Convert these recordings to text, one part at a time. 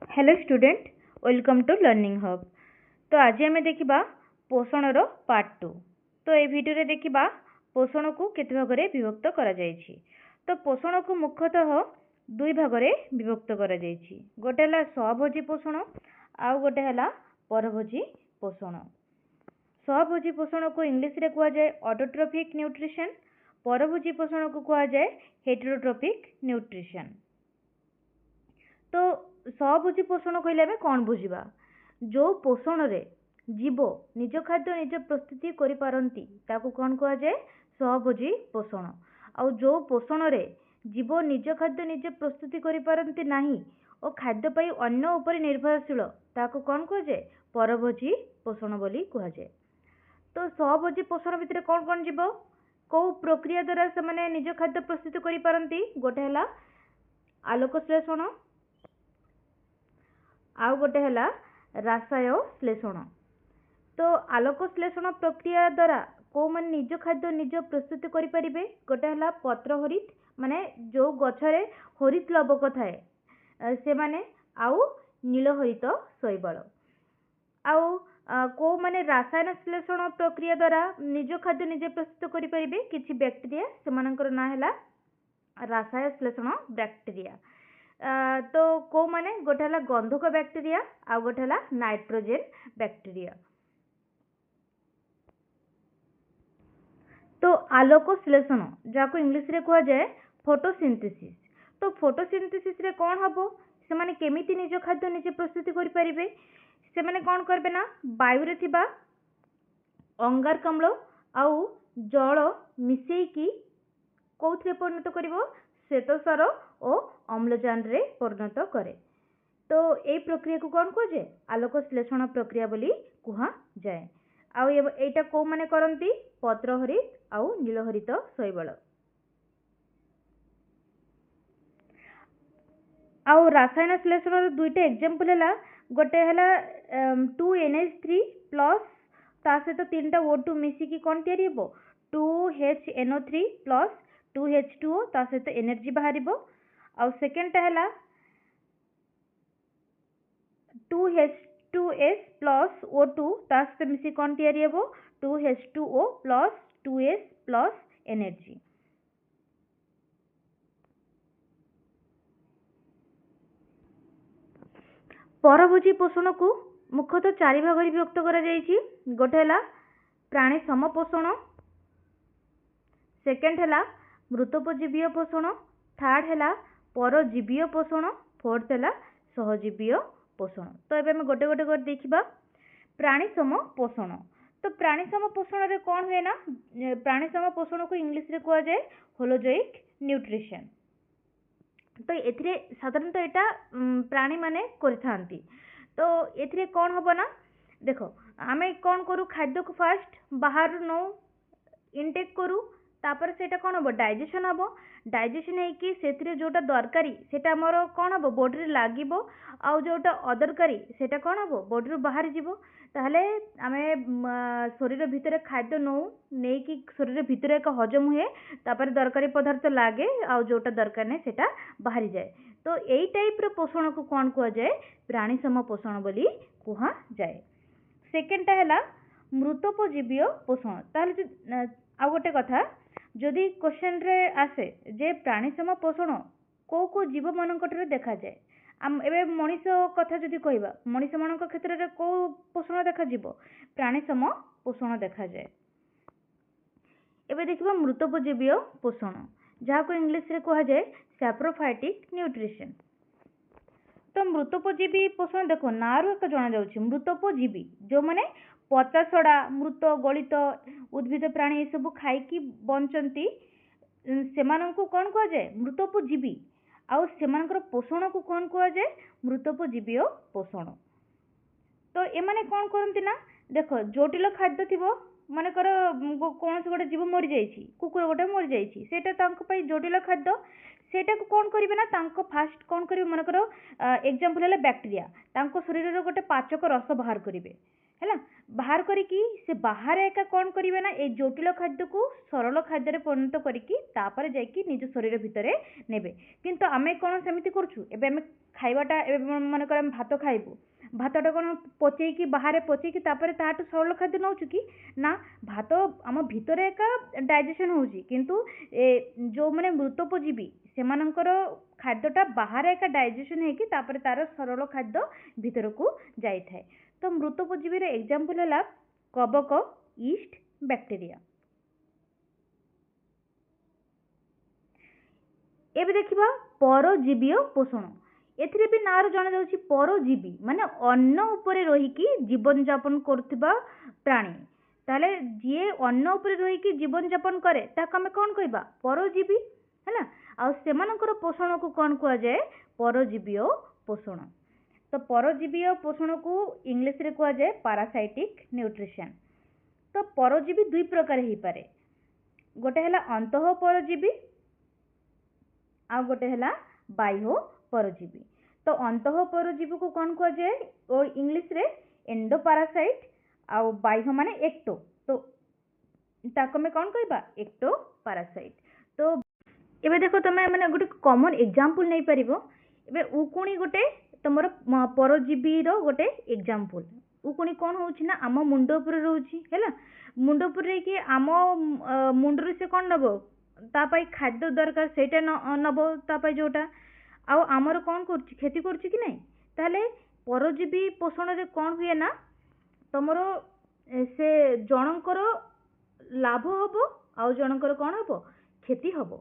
Hello student, welcome to learning hub. तो आज आम देखा पोषण पार्ट 2। तो ये भिडियो देखा पोषण को केते भाग में विभक्त करा जायछि। तो पोषण को मुख्यतः दुई भाग में विभक्त करा जायछि। गोटे है स्वभोजी पोषण आउ गोटे है परभोजी पोषण। स्वभोजी पोषण को इंग्लिश रे कहा जाए ऑटोट्रोफिक न्यूट्रिशन, परभोजी पोषण को कहा जाए हेटेरोट्रोफिक न्यूट्रिशन। तो स्वभोजी पोषण कहले आमे कौन बुझिबा? जो पोषण रे जीव निज खाद्य निज प्रस्तुति करि पारंती ताको कौन कहा जाए? स्वभोजी पोषण। आउ जो पोषण रे जीव निज खाद्य निज प्रस्तुति करि पारंती नाही और खाद्य पाई अन्य ऊपर निर्भरशील ताको कौन कहा जाए? परभोजी पोषण बोली कहा जाए। तो स्वभोजी पोषण भितर कौन कौन जीव को प्रक्रिया द्वारा से माने निज खाद्य प्रस्तुत करि पारंती? गोटे है आलोक श्लेषण आउ गोटे है रासाय श्लेषण। तो आलोक श्लेषण प्रक्रिया द्वारा को माने निज खाद्य निज प्रस्तुत करि परिबे। गोटे है पत्र हरित माने जो गछरे हरित लवक थाए से माने आउ नील हरित शैवाल आउ को माने रासायन श्लेषण प्रक्रिया द्वारा निज खाद्य निज प्रस्तुत करि परिबे किछि बैक्टीरिया से मानकर ना है रासायन श्लेषण बैक्टीरिया। तो को माने गोटे है गंधक बैक्टीरिया आउ गोटे है नाइट्रोजेन बैक्टीरिया। तो आलोक श्लेषण जाको इंग्लिश रे कहा जाए फोटोसिंथेसिस। तो फोटोसिंथेसिस रे कौन हबो? से माने केमिति निज खाद्य निज प्रस्तुति करि परिबे? से माने कौन करबे ना वायु रे थिबा अंगारकाम्ल आउ जल मिसेकी कोथरे परिणत करिवो? श्वेतसार और अम्लजान रे परिणत करे। तो ए प्रक्रिया को कौन कहा जाए? आलोक श्लेषण प्रक्रिया बोली कहा जाए। आउ एटा को माने करंती? पत्र हरित आउ नील हरित शैवाल। आउ रासायन श्लेषण दुईटा एग्जांपल है गोटे है 2NH3 प्लस ता सहित 3टा O2 मिसिकी कौन तैयारी हेबो? 2HNO3 प्लस 2H2O ता सहित एनर्जी बाहरिबो। आउ सेकेंड है 2H2S प्लस O2 ता सहित मिसी कौन तैयारी हेबो? 2H2O plus 2S plus energy. परभोजी पोषण को मुख्यतः 4 भाग में विभक्त करा जायछि। गोटे है प्राणी समपोषण, सेकेंड है मृतोपजीवीय पोषण, थर्ड है परजीवीय पोषण, फोर्थ है सहजीवीय पोषण। तो एबे हम गोटे गोटे कर देखिबा। प्राणी सम पोषण। तो प्राणी सम पोषण रे कौन हुए ना प्राणी सम पोषण को इंग्लिश रे कहा जाए होलोजोइक न्यूट्रिशन। तो एथिरे साधारणतः एटा प्राणी माने करिथांती। तो एथिरे कौन हबो ना देखो आमे कौन करू खाद्य को फास्ट बाहर नो इनटेक करू तापर सेटा कौन हबो डाइजेशन हबो। डाइजेशन है कि सेथिरे जोटा दरकारी सेटा हमर कौन हबो बॉडी रे लागिबो आउ जोटा अदरकारी सेटा कौन हबो बॉडी रो बाहर जीवो। ताहले आमे शरीर भितर खाद्य नौ नै कि शरीर भितर एक हजम हुए तापर दरकारी पदार्थ लागे आउ जोटा दरकार नै सेटा बाहरी जाए। तो एई टाइप रो पोषण को कौन कहा जाए? प्राणी सम पोषण बोली कहा जाए। सेकेंड है मृतोपजीवीय पोषण। ताहले आ गोटे कथा जदि क्वेश्चन रे आसे जे प्राणी सम पोषण को जीव मानक ठारे देखा जाए। एबे मनीष कथा जदि कहबा मनीष मानक क्षेत्र रे को पोषण देखा जीवो? प्राणी सम पोषण देखा जाए। एबे देखिबा मृतोपजीवीय पोषण जाको इंग्लिश रे कहा जाए सैप्रोफाइटिक न्यूट्रिशन। तो मृतोपजीवी पोषण देखो नारू एक जना जाउछि मृतोपजीवी जो माने पचासड़ा मृत गलित उद्भिद प्राणी ये सब खाई की बंचंती सेमानंकु कौन कहा जाए? मृतोपजीवी। आउ सेमानकर पोषण को कौन कहा जाए? मृतोपजीवीय पोषण। तो एमाने कौन करंती ना देखो जटिल खाद्य थिबो माने कर कौन से गोटे जीव मरि जाइछि कुकुर गोटे मरि जाइछि सेटा तांको पई जटिल खाद्य सेटा को कौन करिवे ना तांको फास्ट कौन करिवे मन करो एग्जांपल है बैक्टीरिया तांको शरीर रो गोटे पाचक रस बाहर करिवे ହେଲା ବାହାର କରିକି ସେ ବାହାରେ ଏକା କ'ଣ କରିବେ ନା ଏଇ ଜଟିଳ ଖାଦ୍ୟକୁ ସରଳ ଖାଦ୍ୟରେ ପରିଣତ କରିକି ତାପରେ ଯାଇକି ନିଜ ଶରୀର ଭିତରେ ନେବେ। କିନ୍ତୁ ଆମେ କ'ଣ ସେମିତି କରୁଛୁ? ଏବେ ଆମେ ଖାଇବାଟା ଏବେ ମନେକର ଆମେ ଭାତ ଖାଇବୁ, ଭାତଟା କ'ଣ ପଚେଇକି ବାହାରେ ପଚେଇକି ତାପରେ ତାଠୁ ସରଳ ଖାଦ୍ୟ ନେଉଛୁ କି? ନା, ଭାତ ଆମ ଭିତରେ ଏକା ଡାଇଜେସନ୍ ହେଉଛି, କିନ୍ତୁ ଯେଉଁମାନେ ମୃତୋପଜୀବୀ ସେମାନଙ୍କର ଖାଦ୍ୟଟା ବାହାରେ ଏକା ଡାଇଜେସନ୍ ହେଇକି ତାପରେ ତାର ସରଳ ଖାଦ୍ୟ ଭିତରକୁ ଯାଇଥାଏ। ତ ମୃତୋପଜୀବୀର ଏକ୍ଜାମ୍ପଲ୍ ହେଲା କବକ, ଇଷ୍ଟ, ବ୍ୟାକ୍ଟେରିଆ। ଏବେ ଦେଖିବା ପରଜୀବୀୟ ପୋଷଣ। ଏଥିରେ ବି ନାଁରୁ ଜଣାଯାଉଛି ପରଜୀବୀ ମାନେ ଅନ୍ନ ଉପରେ ରହିକି ଜୀବନ ଯାପନ କରୁଥିବା ପ୍ରାଣୀ। ତାହେଲେ ଯିଏ ଅନ୍ନ ଉପରେ ରହିକି ଜୀବନ ଯାପନ କରେ ତାକୁ ଆମେ କ'ଣ କହିବା? ପରଜୀବୀ। ହେଲା, ଆଉ ସେମାନଙ୍କର ପୋଷଣକୁ କ'ଣ କୁହାଯାଏ? ପରଜୀବୀୟ ପୋଷଣ। ତ ପରଜୀବୀୟ ପୋଷଣକୁ ଇଂଲିଶରେ କୁହାଯାଏ ପାରାସାଇଟିକ୍ ନ୍ୟୁଟ୍ରିସନ୍। ତ ପରଜୀବୀ ଦୁଇ ପ୍ରକାର ହେଇପାରେ, ଗୋଟେ ହେଲା ଅନ୍ତଃ ପରଜୀବୀ ଆଉ ଗୋଟେ ହେଲା ବାହ୍ୟ ପରଜୀବୀ। ତ ଅନ୍ତଃ ପରଜୀବୀକୁ କ'ଣ କୁହାଯାଏ? ଓ ଇଂଲିଶରେ ଏଣ୍ଡୋପାରାସାଇଟ୍, ଆଉ ବାହ୍ୟ ମାନେ ଏକ୍ଟୋ। ତ ତାକୁ ଆମେ କ'ଣ କହିବା? ଏକ୍ଟୋ ପାରାସାଇଟ୍। ତ ଏବେ ଦେଖ ତମେ ମାନେ ଗୋଟେ କମନ୍ ଏକ୍ଜାମ୍ପଲ୍ ନେଇପାରିବ। ଏବେ ଉକୁଣି ଗୋଟେ ତମର ପରଜୀବୀର ଗୋଟେ ଏକ୍ଜାମ୍ପଲ୍। ଉକୁଣି କ'ଣ ହେଉଛି ନା ଆମ ମୁଣ୍ଡ ଉପରେ ରହୁଛି। ହେଲା, ମୁଣ୍ଡ ଉପରେ ରହିକି ଆମ ମୁଣ୍ଡରୁ ସେ କ'ଣ ନେବ? ତା ପାଇଁ ଖାଦ୍ୟ ଦରକାର, ସେଇଟା ନେବ ତା ପାଇଁ ଯେଉଁଟା। ଆଉ ଆମର କ'ଣ କରୁଛି? କ୍ଷତି କରୁଛି କି ନାହିଁ? ତାହେଲେ ପରଜୀବୀ ପୋଷଣରେ କ'ଣ ହୁଏ ନା ତମର ସେ ଜଣଙ୍କର ଲାଭ ହେବ ଆଉ ଜଣଙ୍କର କ'ଣ ହେବ? କ୍ଷତି ହେବ।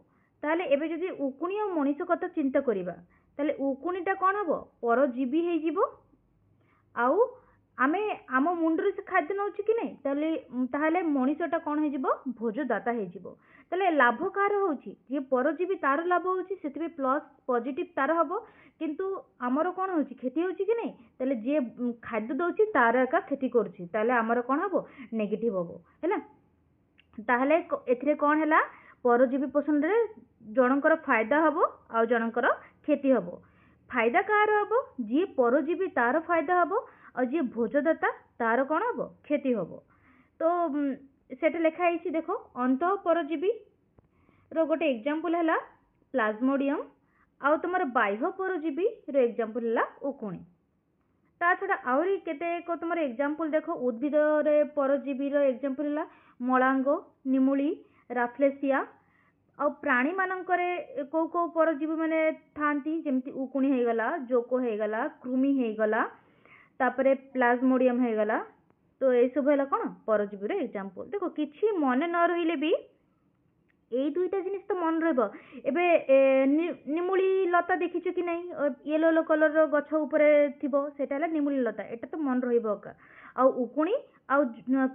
ତାହେଲେ ଏବେ ଯଦି ଉକୁଣି ଆଉ ମଣିଷ କଥା ଚିନ୍ତା କରିବା, ତାହେଲେ ଉକୁଣିଟା କ'ଣ ହେବ? ପରଜୀବୀ ହେଇଯିବ, ଆଉ ଆମେ ଆମ ମୁଣ୍ଡରୁ ସେ ଖାଦ୍ୟ ନେଉଛୁ କି ନାହିଁ? ତାହେଲେ ମଣିଷଟା କ'ଣ ହେଇଯିବ? ଭୋଜଦାତା ହେଇଯିବ। ତାହେଲେ ଲାଭ କାହାର ହେଉଛି? ଯିଏ ପରଜୀବୀ ତାର ଲାଭ ହେଉଛି, ସେଥିପାଇଁ ପ୍ଲସ୍ ପଜିଟିଭ୍ ତାର ହେବ। କିନ୍ତୁ ଆମର କ'ଣ ହେଉଛି? କ୍ଷତି ହେଉଛି କି ନାହିଁ? ତାହେଲେ ଯିଏ ଖାଦ୍ୟ ଦେଉଛି ତାର ଏକା କ୍ଷତି କରୁଛି, ତାହେଲେ ଆମର କ'ଣ ହେବ? ନେଗେଟିଭ୍ ହେବ। ହେଲା, ତାହେଲେ ଏଥିରେ କ'ଣ ହେଲା? ପରଜୀବୀ ପୋଷଣରେ ଜଣଙ୍କର ଫାଇଦା ହେବ ଆଉ ଜଣଙ୍କର କ୍ଷତି ହେବ। ଫାଇଦା କାହାର ହେବ? ଯିଏ ପରଜୀବୀ ତାର ଫାଇଦା ହେବ, ଆଉ ଯିଏ ଭୋଜଦାତା ତାର କ'ଣ ହେବ? କ୍ଷତି ହେବ। ତ ସେଟା ଲେଖା ହେଇଛି ଦେଖ, ଅନ୍ତଃ ପରଜୀବୀର ଗୋଟେ ଏକ୍ଜାମ୍ପଲ୍ ହେଲା ପ୍ଲାଜମୋଡ଼ିୟମ୍, ଆଉ ତୁମର ବାହ୍ୟ ପରଜୀବୀର ଏକ୍ଜାମ୍ପଲ୍ ହେଲା ଉକୁଣି। ତା ଛଡ଼ା ଆହୁରି କେତେକ ତୁମର ଏକ୍ଜାମ୍ପଲ୍ ଦେଖ। ଉଦ୍ଭିଦରେ ପରଜୀବୀର ଏକ୍ଜାମ୍ପଲ୍ ହେଲା ମଳାଙ୍ଗ, ନିମୁଳି, ରାଫ୍ଲେସିଆ। ଆଉ ପ୍ରାଣୀମାନଙ୍କରେ କେଉଁ କେଉଁ ପରଜୀବୀ ମାନେ ଥାଆନ୍ତି? ଯେମିତି ଉକୁଣି ହେଇଗଲା, ଜୋକ ହେଇଗଲା, କୃମି ହେଇଗଲା, ତାପରେ ପ୍ଲାଜମୋଡ଼ିୟମ୍ ହେଇଗଲା। ତ ଏସବୁ ହେଲା କ'ଣ? ପରଜୀବୀର ଏକ୍ଜାମ୍ପଲ୍। ଦେଖ କିଛି ମନେ ନ ରହିଲେ ବି ଏଇ ଦୁଇଟା ଜିନିଷ ତ ମନେ ରହିବ। ଏବେ ନିମୁଳି ଲତା ଦେଖିଛ କି ନାହିଁ? ୟେଲୋ ୟେଲୋ କଲର୍ର ଗଛ ଉପରେ ଥିବ, ସେଇଟା ହେଲା ନିମୁଳି ଲତା। ଏଇଟା ତ ମନେ ରହିବ ଏକା। ଆଉ ଉକୁଣି ଆଉ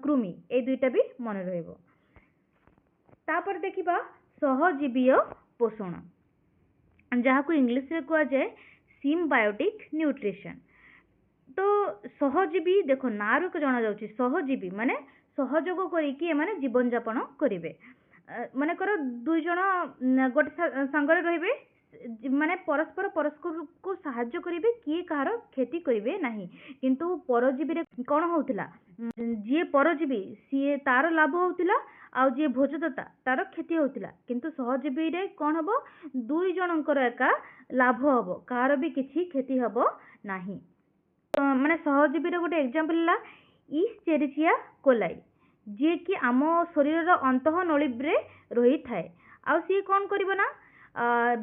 କୃମି ଏଇ ଦୁଇଟା ବି ମନେ ରହିବ। ତାପରେ ଦେଖିବା ସହଜୀବୀୟ ପୋଷଣ, ଯାହାକୁ ଇଂଲିଶରେ କୁହାଯାଏ ସିମ୍ବାୟୋଟିକ୍ ନ୍ୟୁଟ୍ରିସନ୍। ତ ସହଜୀବୀ ଦେଖ ନାଁରୁ ଜଣାଯାଉଛି ସହଜୀବୀ ମାନେ ସହଯୋଗ କରିକି ଏମାନେ ଜୀବନଯାପନ କରିବେ। ମନେକର ଦୁଇ ଜଣ ଗୋଟେ ସାଙ୍ଗରେ ରହିବେ, ମାନେ ପରସ୍ପରକୁ ସାହାଯ୍ୟ କରିବେ, କିଏ କାହାର କ୍ଷତି କରିବେ ନାହିଁ। କିନ୍ତୁ ପରଜୀବୀରେ କ'ଣ ହେଉଥିଲା? ଯିଏ ପରଜୀବୀ ସିଏ ତାର ଲାଭ ହେଉଥିଲା, ଆଉ ଯିଏ ଭୋଜଦାତା ତାର କ୍ଷତି ହେଉଥିଲା। କିନ୍ତୁ ସହଜୀବୀରେ କ'ଣ ହେବ? ଦୁଇ ଜଣଙ୍କର ଏକା ଲାଭ ହେବ, କାହାର ବି କିଛି କ୍ଷତି ହେବ ନାହିଁ। ମାନେ ସହଜୀବୀର ଗୋଟେ ଏକ୍ଜାମ୍ପଲ୍ ହେଲା ଇଶ୍ଚେରିଚିଆ କୋଲାଇ, ଯିଏକି ଆମ ଶରୀରର ଅନ୍ତଃ ନଳୀରେ ରହିଥାଏ। ଆଉ ସିଏ କ'ଣ କରିବ ନା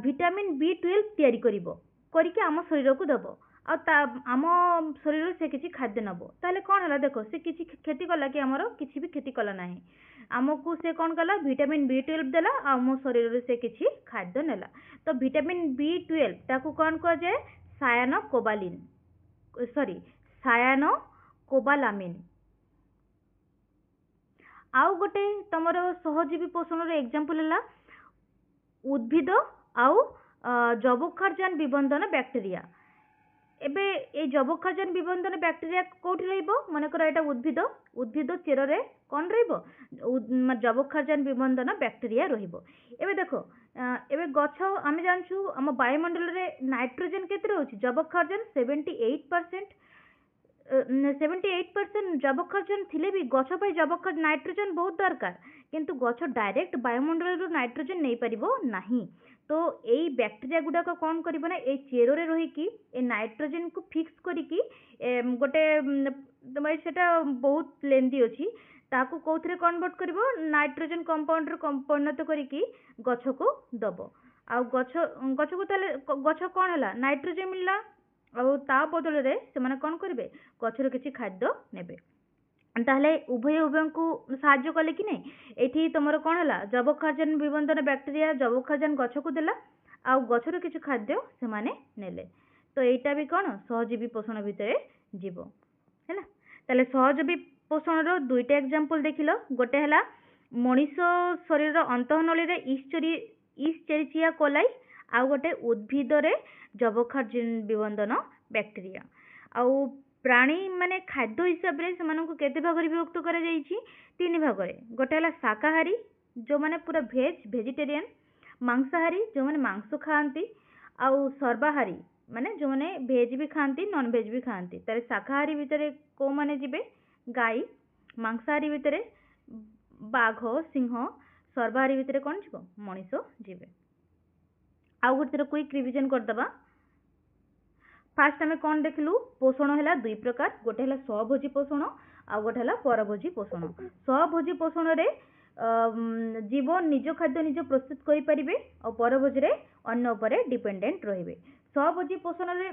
ଭିଟାମିନ୍ B12 ତିଆରି କରିକି ଆମ ଶରୀରକୁ ଦେବ, ଆଉ ଆମ ଶରୀରରେ ସେ କିଛି ଖାଦ୍ୟ ନେବ। ତାହେଲେ କ'ଣ ହେଲା? ଦେଖ ସେ କିଛି କ୍ଷତି କଲା କି? ଆମର କିଛି ବି କ୍ଷତି କଲା ନାହିଁ। ଆମକୁ ସେ କ'ଣ କଲା? ଭିଟାମିନ୍ B12 ଦେଲା, ଆଉ ଆମ ଶରୀରରେ ସେ କିଛି ଖାଦ୍ୟ ନେଲା। ତ ଭିଟାମିନ୍ B12 ତାକୁ କ'ଣ କୁହାଯାଏ? ସାୟାନୋକୋବାଲାମିନ୍। ଆଉ ଗୋଟେ ତମର ସହଜୀବୀ ପୋଷଣର ଏକ୍ଜାମ୍ପଲ୍ ହେଲା ଉଦ୍ଭିଦ ଆଉ ଯବକ୍ଷାରଜାନ ବିବନ୍ଦନ ବ୍ୟାକ୍ଟେରିଆ। ଏବେ ଏଇ ଯବକ୍ଷାରଜାନ ବିବନ୍ଦନ ବ୍ୟାକ୍ଟେରିଆ କୋଉଠି ରହିବ? ମନେକର ଏଇଟା ଉଦ୍ଭିଦ ଚେରରେ କ'ଣ ରହିବ? ଯବକ୍ଷାରଜାନ ବିବନ୍ଦନ ବ୍ୟାକ୍ଟେରିଆ ରହିବ। ଏବେ ଦେଖ, ଏବେ ଗଛ ଆମେ ଜାଣିଛୁ ଆମ ବାୟୁମଣ୍ଡଳରେ ନାଇଟ୍ରୋଜେନ୍ କେତେ ରହୁଛି? ଯବକ୍ଷାରଜାନ 78%, 78% ଯବକ୍ଷାରଜାନ ଥିଲେ ବି ଗଛ ପାଇଁ ନାଇଟ୍ରୋଜେନ ବହୁତ ଦରକାର, କିନ୍ତୁ ଗଛ ଡାଇରେକ୍ଟ ବାୟୁମଣ୍ଡଳରୁ ନାଇଟ୍ରୋଜେନ ନେଇପାରିବ ନାହିଁ। ତ ଏଇ ବ୍ୟାକ୍ଟେରିଆ ଗୁଡାକ କ'ଣ କରିବ ନା ଏଇ ଚେରରେ ରହିକି ଏ ନାଇଟ୍ରୋଜେନକୁ ଫିକ୍ସ କରିକି ଗୋଟେ ତମେ ସେଟା ବହୁତ ଲେନ୍ଦି ଅଛି, ତାକୁ କୋଉଥିରେ କନଭର୍ଟ କରିବ ନାଇଟ୍ରୋଜେନ କମ୍ପାଉଣ୍ଡରେ ପରିଣତ କରିକି ଗଛକୁ ଦବ। ଆଉ ଗଛକୁ ତାହେଲେ ଗଛ କ'ଣ ହେଲା ନାଇଟ୍ରୋଜେନ ମିଳିଲା, ଆଉ ତା ବଦଳରେ ସେମାନେ କ'ଣ କରିବେ ଗଛରୁ କିଛି ଖାଦ୍ୟ ନେବେ। ତାହେଲେ ଉଭୟଙ୍କୁ ସାହାଯ୍ୟ କଲେ କି ନାହିଁ। ଏଠି ତମର କ'ଣ ହେଲା ଯବକ୍ଷାରଜାନ ବିବନ୍ଦନ ବ୍ୟାକ୍ଟେରିଆ ଯବକ୍ଷାରଜାନ ଗଛକୁ ଦେଲା, ଆଉ ଗଛରୁ କିଛି ଖାଦ୍ୟ ସେମାନେ ନେଲେ। ତ ଏଇଟା ବି କ'ଣ ସହଜୀବୀ ପୋଷଣ ଭିତରେ ଯିବ ହେଲା। ତାହେଲେ ସହଜୀବୀ ପୋଷଣର ଦୁଇଟା ଏକ୍ସାମ୍ପଲ ଦେଖିଲ, ଗୋଟେ ହେଲା ମଣିଷ ଶରୀରର ଅନ୍ତଃନଳୀରେ ଇscherichia coli, ଆଉ ଗୋଟେ ଉଦ୍ଭିଦରେ ଯବକ୍ଷାରଜାନ ବିବନ୍ଦନ ବ୍ୟାକ୍ଟେରିଆ। ଆଉ ପ୍ରାଣୀ ମାନେ ଖାଦ୍ୟ ହିସାବରେ ସେମାନଙ୍କୁ କେତେ ଭାଗରେ ବିଭକ୍ତ କରାଯାଇଛି? 3 ଭାଗରେ। ଗୋଟେ ହେଲା ଶାକାହାରୀ ଯେଉଁମାନେ ପୁରା ଭେଜିଟେରିଆନ, ମାଂସାହାରୀ ଯେଉଁମାନେ ମାଂସ ଖାଆନ୍ତି, ଆଉ ସର୍ବାହାରୀ ମାନେ ଯେଉଁମାନେ ଭେଜ ବି ଖାଆନ୍ତି ନନ୍ ଭେଜ ବି ଖାଆନ୍ତି। ତାହେଲେ ଶାକାହାରୀ ଭିତରେ କୋଉମାନେ ଯିବେ? ଗାଈ। ମାଂସାହାରୀ ଭିତରେ ବାଘ, ସିଂହ। ସର୍ବାହାରୀ ଭିତରେ କ'ଣ ଯିବ? ମଣିଷ ଯିବେ। ଆଉ ଗୋଟେ ଥର କ୍ୱିକ୍ ରିଭିଜନ କରିଦେବା। ଫାଷ୍ଟ ଆମେ କ'ଣ ଦେଖିଲୁ? ପୋଷଣ ହେଲା ଦୁଇ ପ୍ରକାର, ଗୋଟେ ହେଲା ସ୍ୱଭୋଜୀ ପୋଷଣ ଆଉ ଗୋଟେ ହେଲା ପରଭୋଜୀ ପୋଷଣ। ସ୍ୱଭୋଜୀ ପୋଷଣରେ ଜୀବ ନିଜ ଖାଦ୍ୟ ନିଜ ପ୍ରସ୍ତୁତ କରିପାରିବେ, ଆଉ ପରଭୋଜୀରେ ଅନ୍ୟ ଉପରେ ଡିପେଣ୍ଡେଣ୍ଟ ରହିବେ। ସ୍ୱଭୋଜୀ ପୋଷଣରେ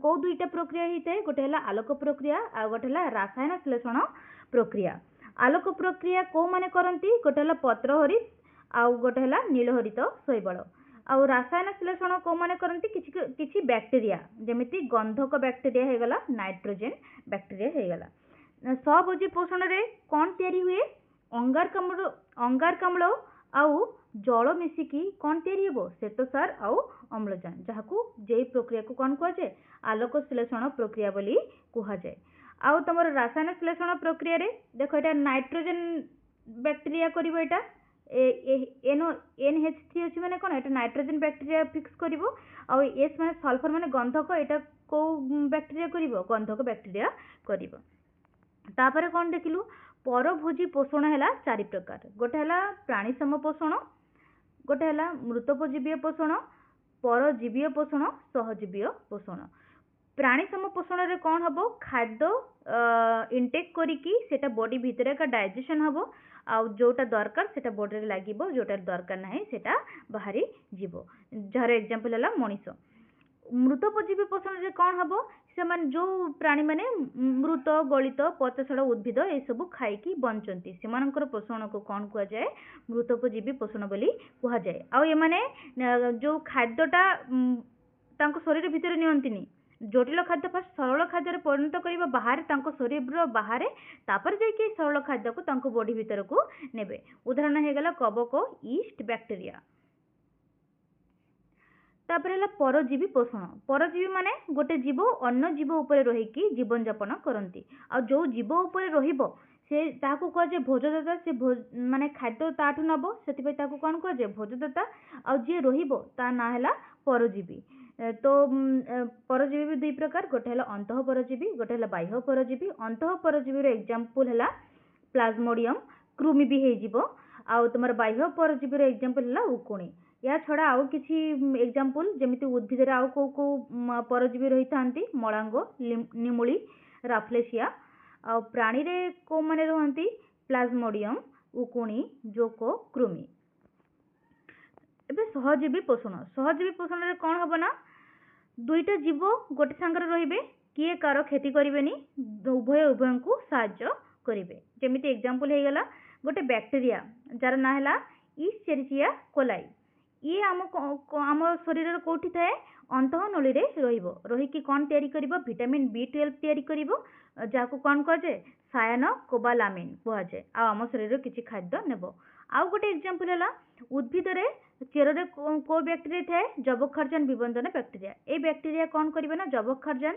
କୋଉ ଦୁଇଟା ପ୍ରକ୍ରିୟା ହେଇଥାଏ? ଗୋଟେ ହେଲା ଆଲୋକ ପ୍ରକ୍ରିୟା ଆଉ ଗୋଟେ ହେଲା ରାସାୟନ ଶ୍ଳେଷଣ ପ୍ରକ୍ରିୟା। ଆଲୋକ ପ୍ରକ୍ରିୟା କୋଉମାନେ କରନ୍ତି? ଗୋଟେ ହେଲା ପତ୍ରହରିତ ଆଉ ଗୋଟେ ହେଲା ନୀଳହରିତ ଶୈବାଳ। ଆଉ ରାସାୟନ ଶ୍ଳେଷଣ କୋଉମାନେ କରନ୍ତି? କିଛି ବ୍ୟାକ୍ଟେରିଆ, ଯେମିତି ଗନ୍ଧକ ବ୍ୟାକ୍ଟେରିଆ ହେଇଗଲା, ନାଇଟ୍ରୋଜେନ ବ୍ୟାକ୍ଟେରିଆ ହେଇଗଲା। ସ୍ୱଭୋଜୀ ପୋଷଣରେ କ'ଣ ତିଆରି ହୁଏ? ଅଙ୍ଗାରକାମ୍ଳ ଆଉ ଜଳ ମିଶିକି କ'ଣ ତିଆରି ହେବ? ଶ୍ଵେତସାର ଆଉ ଅମ୍ଳଜାନ, ଯାହାକୁ ଯେଇ ପ୍ରକ୍ରିୟାକୁ କ'ଣ କୁହାଯାଏ? ଆଲୋକ ଶ୍ଳେଷଣ ପ୍ରକ୍ରିୟା ବୋଲି କୁହାଯାଏ। ଆଉ ତମର ରାସାୟନ ଶ୍ଳେଷଣ ପ୍ରକ୍ରିୟାରେ ଦେଖ, ଏଟା ନାଇଟ୍ରୋଜେନ ବ୍ୟାକ୍ଟେରିଆ କରିବ, ଏଟା NH3 ଅଛି ମାନେ କ'ଣ? ଏଟା ନାଇଟ୍ରୋଜେନ ବ୍ୟାକ୍ଟେରିଆ ଫିକ୍ସ କରିବ, ଆଉ S ମାନେ ସଲଫର ମାନେ ଗନ୍ଧକ, ଏଟା କୋଉ ବ୍ୟାକ୍ଟେରିଆ କରିବ? ଗନ୍ଧକ ବ୍ୟାକ୍ଟେରିଆ କରିବ। ତାପରେ କ'ଣ ଦେଖିଲୁ? ପରଭୋଜୀ ପୋଷଣ ହେଲା 4 ପ୍ରକାର। ଗୋଟେ ହେଲା ପ୍ରାଣୀସମ ପୋଷଣ, ଗୋଟେ ହେଲା ମୃତୋପଜୀବୀୟ ପୋଷଣ, ପରଜୀବୀୟ ପୋଷଣ, ସହଜୀବୀୟ ପୋଷଣ। ପ୍ରାଣୀସମ ପୋଷଣରେ କ'ଣ ହବ? ଖାଦ୍ୟ ଇନଟେକ୍ କରିକି ସେଟା ବଡି ଭିତରେ ଏକା ଡାଇଜେସନ ହବ, ଆଉ ଯୋଉଟା ଦରକାର ସେଟା ବଡିରେ ଲାଗିବ, ଯୋଉଟା ଦରକାର ନାହିଁ ସେଟା ବାହାରି ଯିବ। ଯାହାର ଏକ୍ସାମ୍ପଲ ହେଲା ମଣିଷ। ମୃତୋପଜୀବୀ ପୋଷଣରେ କ'ଣ ହବ? ସେମାନେ ଯୋଉ ପ୍ରାଣୀ ମାନେ ମୃତ ଗଳିତ ପଚାସଢ଼ା ଉଦ୍ଭିଦ ଏସବୁ ଖାଇକି ବଞ୍ଚନ୍ତି, ସେମାନଙ୍କର ପୋଷଣକୁ କ'ଣ କୁହାଯାଏ? ମୃତୋପଜୀବୀ ପୋଷଣ ବୋଲି କୁହାଯାଏ। ଆଉ ଏମାନେ ଯୋଉ ଖାଦ୍ୟଟା ତାଙ୍କ ଶରୀର ଭିତରେ ନିଅନ୍ତିନି, ଜଟିଳ ଖାଦ୍ୟ ଫାଷ୍ଟ ସରଳ ଖାଦ୍ୟରେ ପରିଣତ କରିବା ବାହାରେ, ତାଙ୍କ ଶରୀର ବାହାରେ, ତାପରେ ଯାଇକି ସରଳ ଖାଦ୍ୟକୁ ତାଙ୍କ ବଡି ଭିତରକୁ ନେବେ। ଉଦାହରଣ ହେଇଗଲା କବକ, ଇଷ୍ଟ, ବ୍ୟାକ୍ଟେରିଆ। ତାପରେ ହେଲା ପରଜୀବୀ ପୋଷଣ। ପରଜୀବୀ ମାନେ ଗୋଟେ ଜୀବ ଅନ୍ୟ ଜୀବ ଉପରେ ରହିକି ଜୀବନ ଯାପନ କରନ୍ତି, ଆଉ ଯୋଉ ଜୀବ ଉପରେ ରହିବ ସେ ତାହାକୁ କୁହାଯାଏ ଭୋଜଦାତା। ସେ ମାନେ ଖାଦ୍ୟ ତାଠୁ ନବ, ସେଥିପାଇଁ ତାକୁ କ'ଣ କୁହାଯାଏ? ଭୋଜଦାତା। ଆଉ ଯିଏ ରହିବ ତା ନାଁ ହେଲା ପରଜୀବୀ। ତ ପରଜୀବୀ ବି 2 ପ୍ରକାର, ଗୋଟେ ହେଲା ଅନ୍ତଃ ପରଜୀବୀ, ଗୋଟେ ହେଲା ବାହ୍ୟ ପରଜୀବୀ। ଅନ୍ତଃ ପରଜୀବୀର ଏକ୍ସାମ୍ପଲ ହେଲା ପ୍ଲାଜମୋଡିୟମ, କୃମି ବି ହେଇଯିବ। ଆଉ ତମର ବାହ୍ୟ ପରଜୀବୀର ଏକ୍ସାମ୍ପଲ ହେଲା ଉକୁଣି। या छड़ा आउ किछि एग्जांपल जेमिति उद्भिदरे आउ को परजीवी रही थांती? मलांग, निमुली, राफ्लेसिया। आ प्राणी रे को माने रहंती? प्लाज्मोडियम, उकुणी, जोको, कृमि। एबे सहजीवी पोषण। सहजीवी पोषण रे कोन हबो ना, दुईटा जीव गोटे संगर रहिबे, किए कार खेती करिवेनी, उभय उभयंकु साहाय्य करिवे। जेमिति एग्जांपल हे गला गोटे बैक्टीरिया जार ना हला इस्चेरिचिया कोलाई। ये आम शरीर कोठी थाए? अंतः नली रे रहिबो। रहिकी कोन तयारी करिबो? विटामिन B12 तयारी करिबो, जाको कोन कहाଯାଏ? सायान कोबालामिन कहाଯାଏ। आ आम शरीर किछि खाद्य नेबो। आउ गोटे एग्जांपल हला उद्भिद रे चेर रे को बैक्टीरिया थाए? जबक्षारजान विबंधन बैक्टीरिया। ए बैक्टीरिया कोन करिबो ना जबक्षारजान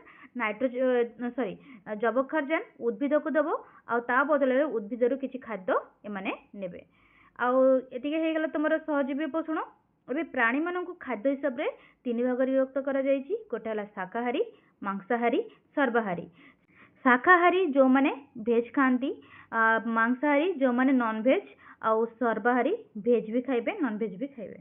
जबक्षारजान उद्भिद को देबो, आ ता बदल रे उद्भिद रो किछि खाद्य एमाने नेबे। आउ एतिके हे गेला तमरो सहजीवी पोषण। एबे प्राणी मानक खाद्य हिसाब रे 3 भाग विभक्त करा जायछि। गोटे हला शाकाहारी, मांसाहारी, सर्वाहारी। शाकाहारी जो माने भेज खाती, मांसाहारी जो माने नॉन भेज, आउ सर्वाहारी भेज भी खाइबे नॉन भेज भी खाइबे।